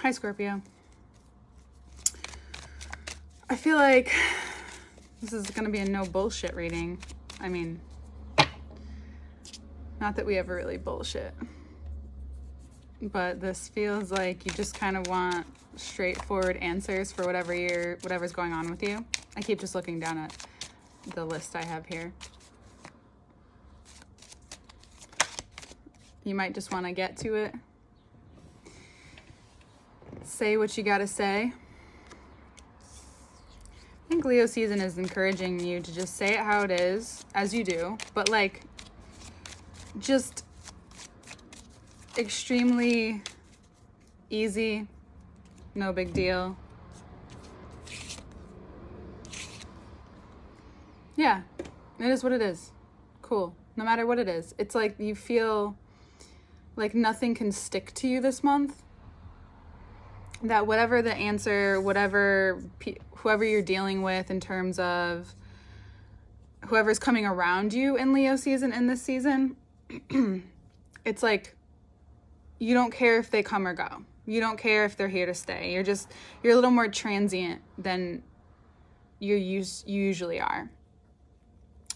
Hi, Scorpio. I feel like this is going to be a no bullshit reading. I mean, not that we ever really bullshit, but this feels like you just kind of want straightforward answers for whatever's going on with you. I keep just looking down at the list I have here. You might just want to get to it. Say what you gotta say. I think Leo season is encouraging you to just say it how it is, as you do, but like, just extremely easy, no big deal. Yeah, it is what it is. Cool. No matter what it is. It's like you feel like nothing can stick to you this month. That whatever the answer, whoever you're dealing with in terms of whoever's coming around you in Leo season, in this season, it's like you don't care if they come or go. You don't care if they're here to stay. You're a little more transient than you usually are.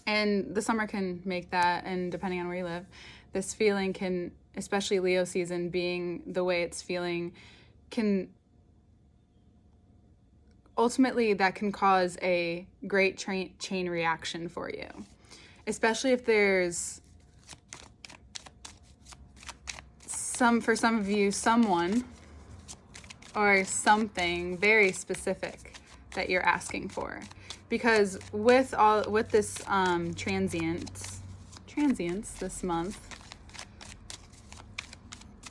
And the summer can make that, and depending on where you live, this feeling can, especially Leo season being the way it's feeling, can ultimately that can cause a great chain reaction for you, especially if there's for some of you, someone or something very specific that you're asking for. Because with this transience this month,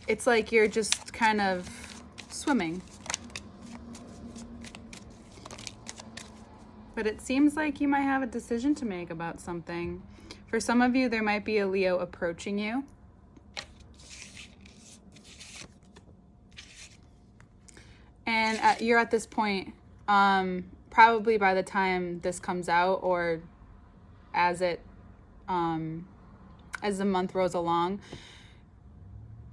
it's like you're just kind of swimming. But it seems like you might have a decision to make about something. For some of you, there might be a Leo approaching you. And you're at this point, probably by the time this comes out, or as the month rolls along,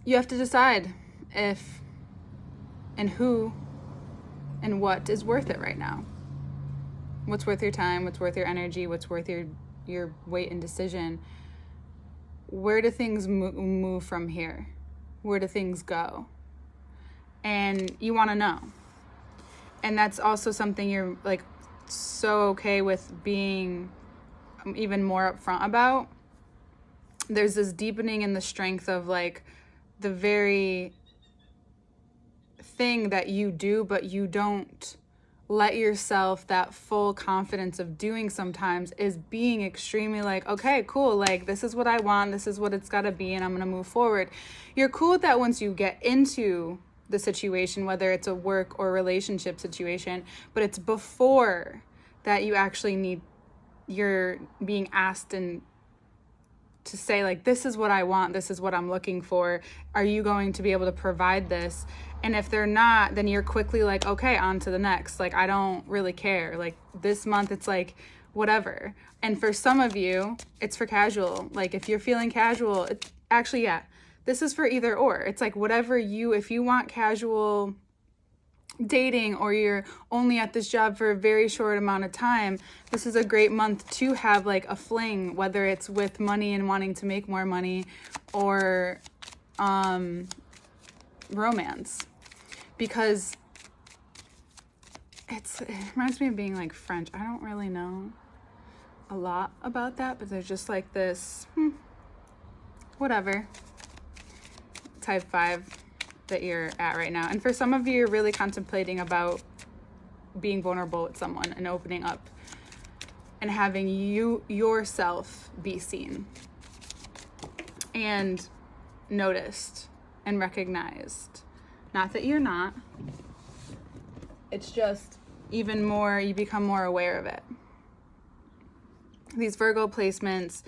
you have to decide if and who and what is worth it right now. What's worth your time, what's worth your energy, what's worth your weight and decision. Where do things move from here? Where do things go? And you want to know. And that's also something you're like so okay with being even more upfront about. There's this deepening in the strength of like the very thing that you do, but you don't let yourself that full confidence of doing sometimes, is being extremely like, okay, cool, like this is what I want, this is what it's got to be, and I'm going to move forward. You're cool with that once you get into the situation, whether it's a work or relationship situation, but it's before that you actually you're being asked and to say like, this is what I want, this is what I'm looking for. Are you going to be able to provide this? And if they're not, then you're quickly like, okay, on to the next. Like, I don't really care. Like this month, it's like, whatever. And for some of you, it's for casual. Like if you're feeling casual, this is for either or. It's like whatever if you want casual dating, or you're only at this job for a very short amount of time, this is a great month to have like a fling, whether it's with money and wanting to make more money, or romance. Because it reminds me of being like French. I don't really know a lot about that, but there's just like this whatever type 5 that you're at right now. And for some of you, you're really contemplating about being vulnerable with someone and opening up and having yourself be seen and noticed and recognized. Not that you're not. It's just even more, you become more aware of it. These Virgo placements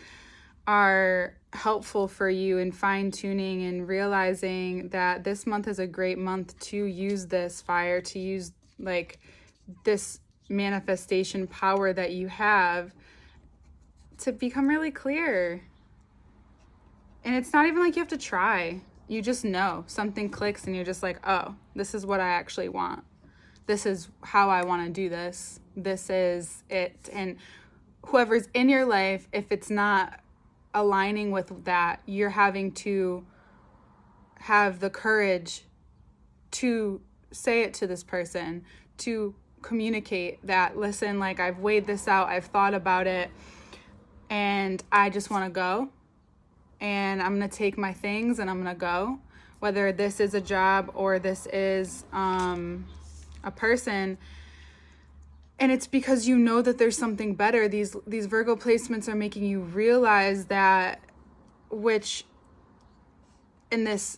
are helpful for you in fine-tuning and realizing that this month is a great month to use this fire, to use like this manifestation power that you have to become really clear. And it's not even like you have to try. you just know. Something clicks and you're just like, oh, this is what I actually want. This is how I want to do this. This is it. And whoever's in your life, if it's not aligning with that, you're having to have the courage to say it to this person, to communicate that, listen, like, I've weighed this out, I've thought about it, and I just want to go. And I'm going to take my things and I'm going to go. Whether this is a job or this is a person. And it's because you know that there's something better. These Virgo placements are making you realize that, which in this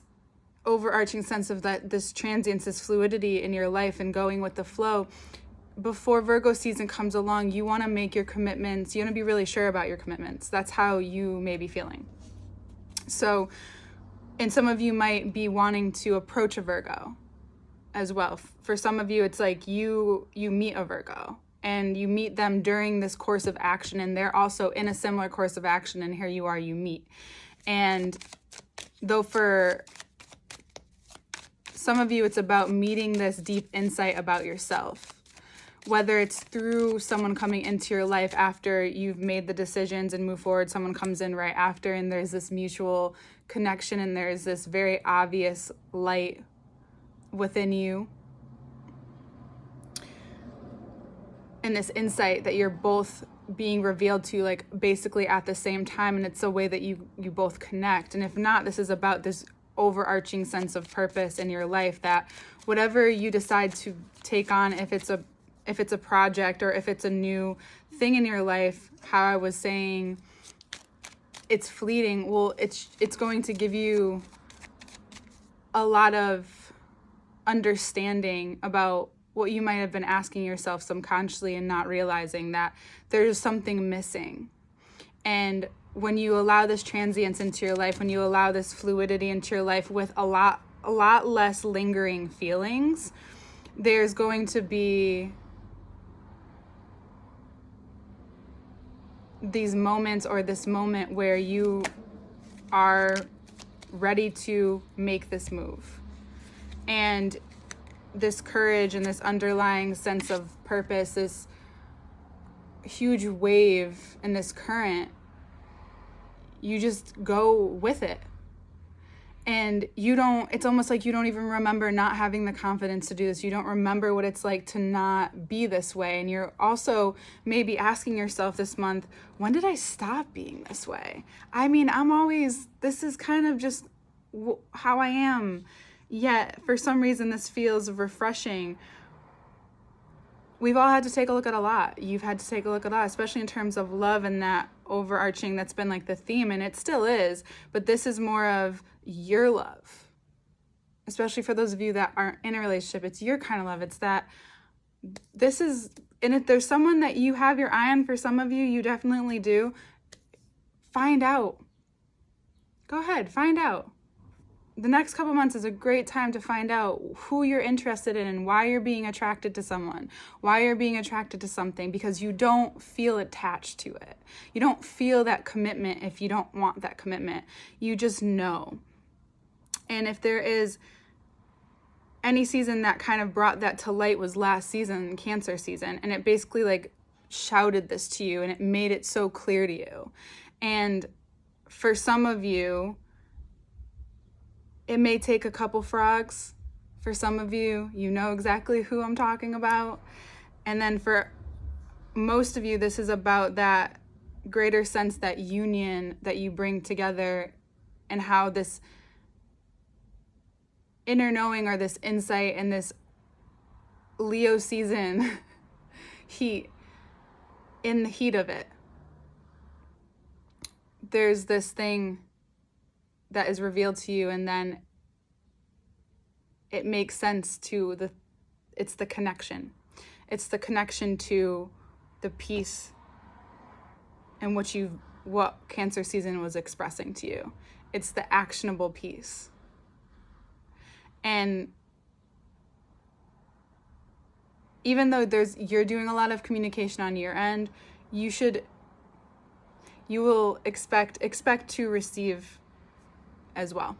overarching sense of that, this transience, this fluidity in your life and going with the flow, before Virgo season comes along, you want to make your commitments. You want to be really sure about your commitments. That's how you may be feeling. So, and some of you might be wanting to approach a Virgo as well. For some of you, it's like you meet a Virgo and you meet them during this course of action, and they're also in a similar course of action, and here you are, you meet. And though for some of you, it's about meeting this deep insight about yourself. Whether it's through someone coming into your life after you've made the decisions and move forward, someone comes in right after, and there's this mutual connection and there's this very obvious light within you. And this insight that you're both being revealed to, like, basically at the same time, and it's a way that you both connect. And if not, this is about this overarching sense of purpose in your life, that whatever you decide to take on, if it's a project or if it's a new thing in your life, how I was saying it's fleeting, well, it's going to give you a lot of understanding about what you might have been asking yourself subconsciously and not realizing that there's something missing. And when you allow this transience into your life, when you allow this fluidity into your life with a lot less lingering feelings, there's going to be these moments, or this moment where you are ready to make this move. And this courage and this underlying sense of purpose, this huge wave and this current, you just go with it. And it's almost like you don't even remember not having the confidence to do this. You don't remember what it's like to not be this way. And you're also maybe asking yourself this month, when did I stop being this way? I mean, this is kind of just how I am. Yet, for some reason, this feels refreshing. We've all had to take a look at a lot. You've had to take a look at a lot, especially in terms of love and that overarching, that's been like the theme, and it still is. But this is more of your love, especially for those of you that aren't in a relationship. It's your kind of love. It's that this is, and if there's someone that you have your eye on, for some of you, you definitely do, find out. Go ahead, find out. The next couple months is a great time to find out who you're interested in and why you're being attracted to someone, why you're being attracted to something, because you don't feel attached to it. You don't feel that commitment if you don't want that commitment. You just know. And if there is any season that kind of brought that to light, was last season, Cancer season, and it basically like shouted this to you and it made it so clear to you. And for some of you, it may take a couple frogs. For some of you, you know exactly who I'm talking about. And then for most of you, this is about that greater sense, that union that you bring together, and how this inner knowing, or this insight, and this Leo season heat, in the heat of it, there's this thing that is revealed to you, and then it makes sense to it's the connection. It's the connection to the peace and what Cancer season was expressing to you. It's the actionable piece. And even though you're doing a lot of communication on your end, you will expect to receive as well.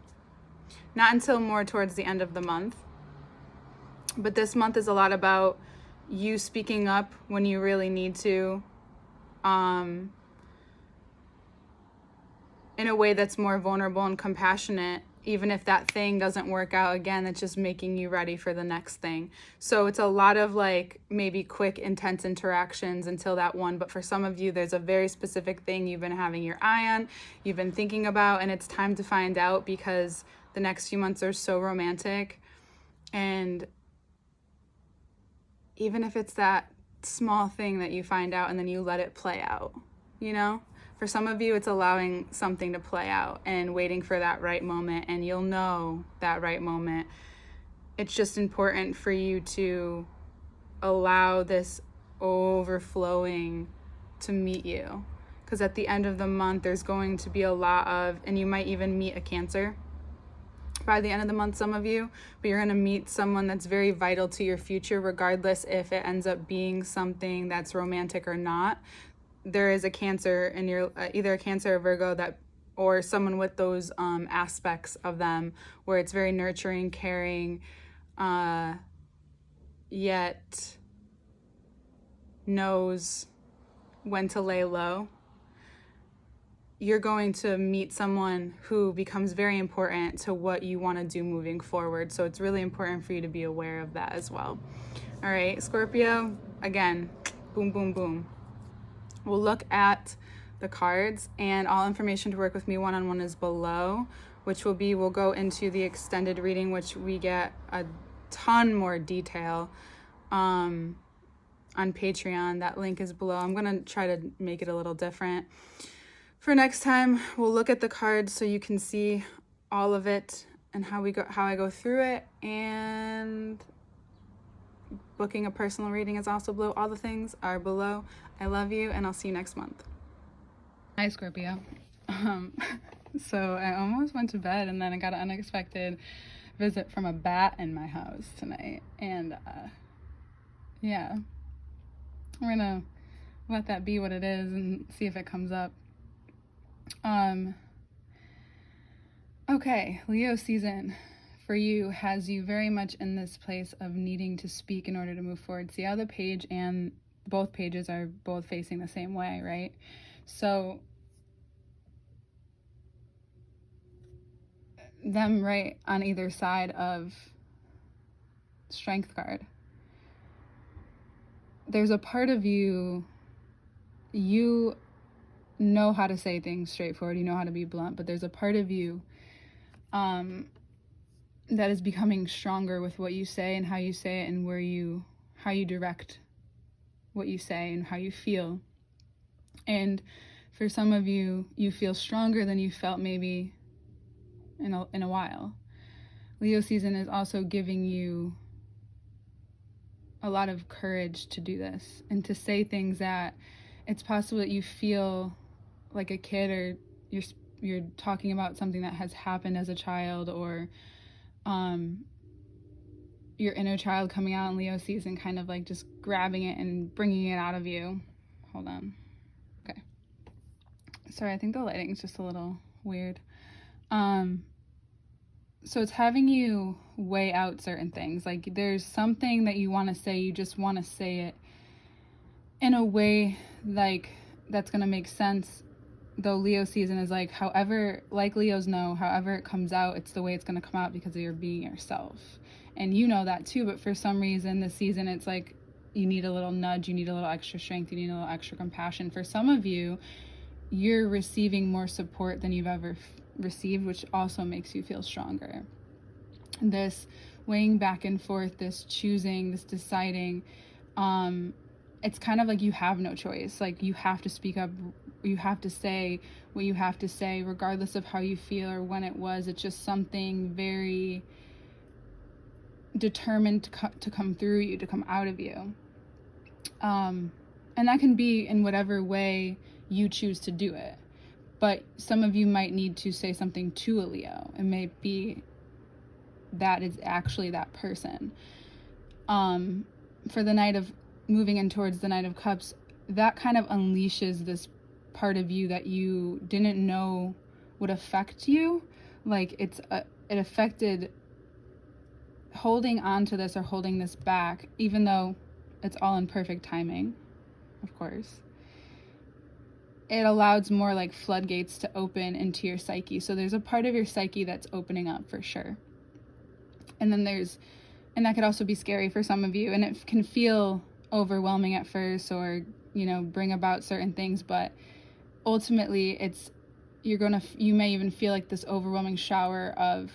Not until more towards the end of the month. But this month is a lot about you speaking up when you really need to, in a way that's more vulnerable and compassionate, even if that thing doesn't work out again, it's just making you ready for the next thing. So it's a lot of like maybe quick, intense interactions until that one. But for some of you, there's a very specific thing you've been having your eye on, you've been thinking about, and it's time to find out, because the next few months are so romantic. And even if it's that small thing that you find out and then you let it play out, you know? For some of you, it's allowing something to play out and waiting for that right moment, and you'll know that right moment. It's just important for you to allow this overflowing to meet you, because at the end of the month, there's going to be a lot of, and you might even meet a Cancer by the end of the month, some of you, but you're going to meet someone that's very vital to your future, regardless if it ends up being something that's romantic or not. There is a Cancer, and you're either a Cancer or Virgo, that, or someone with those aspects of them, where it's very nurturing, caring, yet knows when to lay low. You're going to meet someone who becomes very important to what you want to do moving forward. So it's really important for you to be aware of that as well. All right, Scorpio, again, boom, boom, boom. We'll look at the cards, and all information to work with me one-on-one is below, which will be, we'll go into the extended reading, which we get a ton more detail on Patreon. That link is below. I'm going to try to make it a little different. For next time, we'll look at the cards so you can see all of it and how I go through it, and booking a personal reading is also below. All the things are below. I love you, and I'll see you next month. Hi, Scorpio. So I almost went to bed, and then I got an unexpected visit from a bat in my house tonight. And yeah, we're gonna let that be what it is and see if it comes up. Okay, Leo season for you has you very much in this place of needing to speak in order to move forward. See how the page and both pages are both facing the same way, right? So them right on either side of Strength card. There's a part of you know how to say things straightforward, you know how to be blunt, but there's a part of you that is becoming stronger with what you say and how you say it, and how you direct what you say and how you feel. And for some of you, you feel stronger than you felt maybe in a while. Leo season is also giving you a lot of courage to do this and to say things that it's possible that you feel like a kid, or you're talking about something that has happened as a child, or your inner child coming out in Leo season, kind of like just grabbing it and bringing it out of you. Hold on. Okay. Sorry, I think the lighting is just a little weird. So it's having you weigh out certain things. Like there's something that you want to say, you just want to say it in a way like that's going to make sense. Though Leo season is like, however, like Leos know, however it comes out, it's the way it's going to come out, because you're being yourself. And you know that too, but for some reason this season, it's like you need a little nudge, you need a little extra strength, you need a little extra compassion. For some of you, you're receiving more support than you've ever received, which also makes you feel stronger. This weighing back and forth, this choosing, this deciding, it's kind of like you have no choice. Like you have to speak up, you have to say what you have to say, regardless of how you feel or when it was. It's just something very determined to come through you, to come out of you. And that can be in whatever way you choose to do it. But some of you might need to say something to a Leo. It may be that is actually that person. For the night of moving in towards the Knight of Cups, that kind of unleashes this part of you that you didn't know would affect you. Like it affected holding on to this or holding this back, even though it's all in perfect timing, of course. It allows more like floodgates to open into your psyche. So there's a part of your psyche that's opening up for sure. And then and that could also be scary for some of you, and it can feel overwhelming at first, or, bring about certain things, but ultimately you may even feel like this overwhelming shower of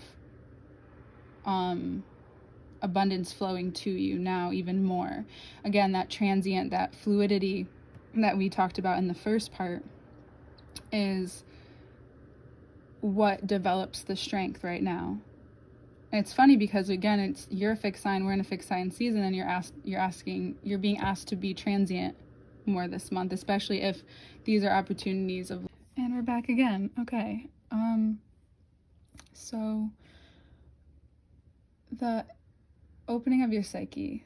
abundance flowing to you now even more. Again, that transient, that fluidity that we talked about in the first part is what develops the strength right now. And it's funny because, again, you're a fixed sign, we're in a fixed sign season, and you're being asked to be transient more this month, especially if these are opportunities of. And we're back again. Okay. So the opening of your psyche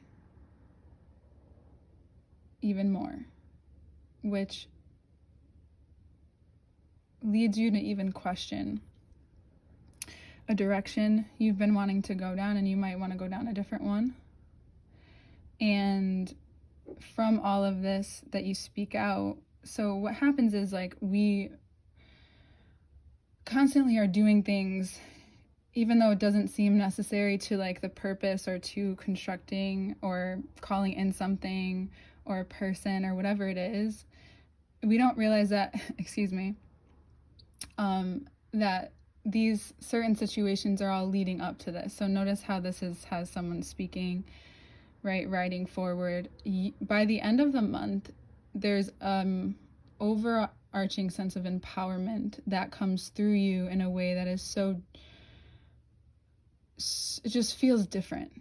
even more, which leads you to even question a direction you've been wanting to go down, and you might want to go down a different one. And from all of this that you speak out, so what happens is, like, we constantly are doing things even though it doesn't seem necessary to, like, the purpose or to constructing or calling in something or a person or whatever it is. We don't realize that that these certain situations are all leading up to this. So notice how this has someone speaking, right, riding forward. By the end of the month, there's overarching sense of empowerment that comes through you in a way that is it just feels different.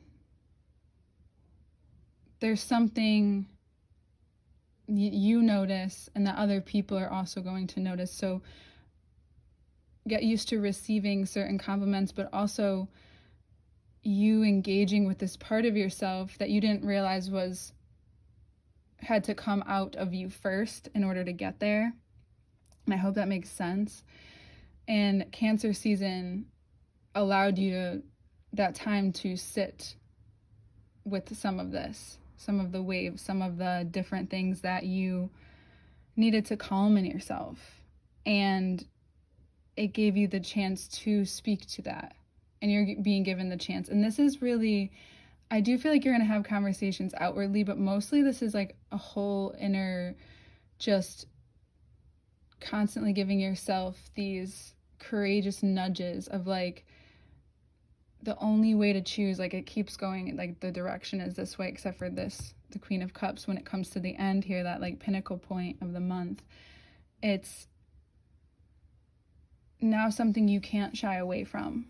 There's something you notice and that other people are also going to notice. So get used to receiving certain compliments, but also you engaging with this part of yourself that you didn't realize had to come out of you first in order to get there. And I hope that makes sense. And Cancer season allowed you that time to sit with some of this, some of the waves, some of the different things that you needed to calm in yourself. And it gave you the chance to speak to that, and you're being given the chance. And this is really, I do feel like you're going to have conversations outwardly, but mostly this is like a whole inner, just constantly giving yourself these courageous nudges of, like, the only way to choose, like, it keeps going, like, the direction is this way, except for this, the Queen of Cups, when it comes to the end here, that, like, pinnacle point of the month. It's now something you can't shy away from.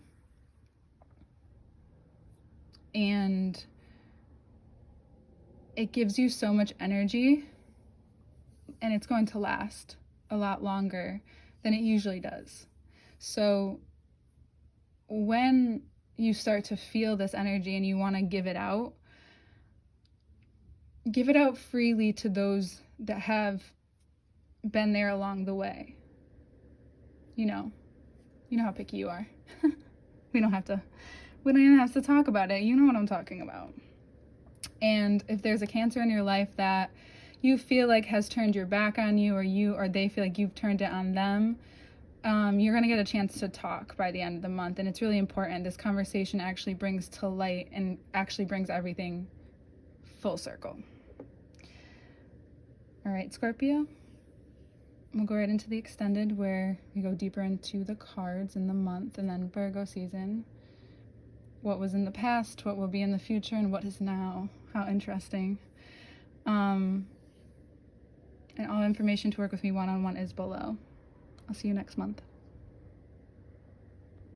And it gives you so much energy, and it's going to last a lot longer than it usually does. So when you start to feel this energy and you want to give it out freely to those that have been there along the way. You know how picky you are. We don't even have to talk about it. You know what I'm talking about. And if there's a Cancer in your life that you feel like has turned your back on you, or they feel like you've turned it on them, you're going to get a chance to talk by the end of the month. And it's really important. This conversation actually brings to light and actually brings everything full circle. All right, Scorpio, we'll go right into the extended, where we go deeper into the cards in the month, and then Virgo season. What was in the past, what will be in the future, and what is now. How interesting. And all information to work with me one-on-one is below. I'll see you next month.